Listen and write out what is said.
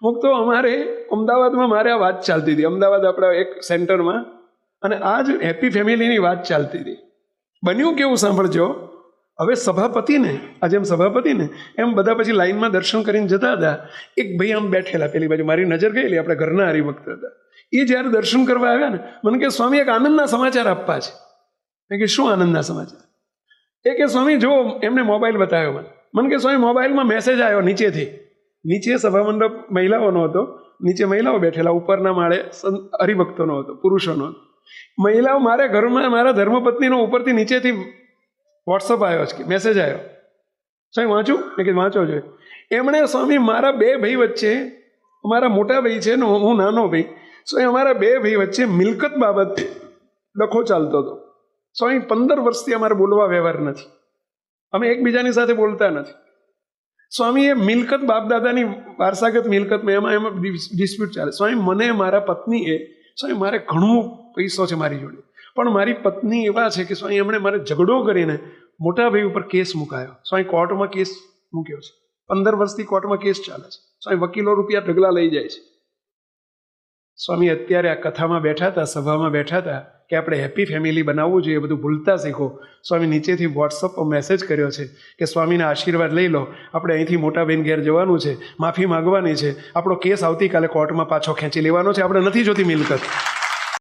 અમુક તો અમારે અમદાવાદમાં મારે આ વાત ચાલતી હતી, અમદાવાદ આપણા એક સેન્ટરમાં, અને આ જ હેપી ફેમિલીની વાત ચાલતી હતી. બન્યું કેવું સાંભળજો. હવે સભાપતિને, આ જેમ સભાપતિને એમ બધા પછી લાઈનમાં દર્શન કરીને જતા હતા. એક ભાઈ આમ બેઠેલા પેલી બાજુ, મારી નજર ગયેલી, આપણે ઘરના હરિભક્ત હતા. એ જ્યારે દર્શન કરવા આવ્યા ને, મને કે સ્વામી એક આનંદના સમાચાર આપવા છે. મેં કે શું આનંદના સમાચાર? એ કે સ્વામી જો, એમને મોબાઈલ બતાવ્યો મને કે સ્વામી મોબાઈલમાં મેસેજ આવ્યો નીચેથી. નીચે સભામંડપ મહિલાઓનો હતો, નીચે મહિલાઓ બેઠેલા, ઉપરના માળે હરિભક્તોનો હતો, પુરુષોનો હતો. મહિલાઓ, મારા ઘરમાં મારા ધર્મપત્નીનો ઉપરથી નીચેથી વોટ્સઅપ આવ્યો છે, મેસેજ આવ્યો. સ્વામી વાંચું? મેં કે વાંચો જોઈએ. એમણે સ્વામી મારા બે ભાઈ વચ્ચે, અમારા મોટા ભાઈ છે ને હું નાનો ભાઈ, સ્વામી અમારા બે ભાઈ વચ્ચે મિલકત બાબત ડખો ચાલતો હતો. સ્વામી 15 વર્ષથી અમારે બોલવા વ્યવહાર નથી, અમે એકબીજાની સાથે બોલતા નથી. સ્વામી એ મિલકત બાપદાદાની વારસાગત મિલકતમાં એમાં ડિસ્પ્યુટ ચાલે. સ્વામી મને મારા પત્નીએ, સ્વામી મારે ઘણો પૈસો છે મારી જોડે, પણ મારી પત્ની એવા છે કે સ્વામી એમણે મારે ઝઘડો કરીને મોટા ભાઈ ઉપર કેસ મુકાયો. સ્વામી કોર્ટમાં કેસ મૂક્યો છે, 15 વર્ષથી કોર્ટમાં કેસ ચાલે છે. સ્વામી વકીલો રૂપિયા ઢગલા લઈ જાય છે. સ્વામી અત્યારે આ કથામાં બેઠા હતા, સભામાં બેઠા હતા કે આપણે હેપી ફેમિલી બનાવવું જોઈએ, બધું ભૂલતા શીખો. સ્વામી નીચેથી વોટ્સઅપ પર મેસેજ કર્યો છે કે સ્વામીના આશીર્વાદ લઈ લો, આપણે અહીંથી મોટા બેન ઘેર જવાનું છે, માફી માગવાની છે, આપણો કેસ આવતીકાલે કોર્ટમાં પાછો ખેંચી લેવાનો છે, આપણે નથી જોતી મિલકત.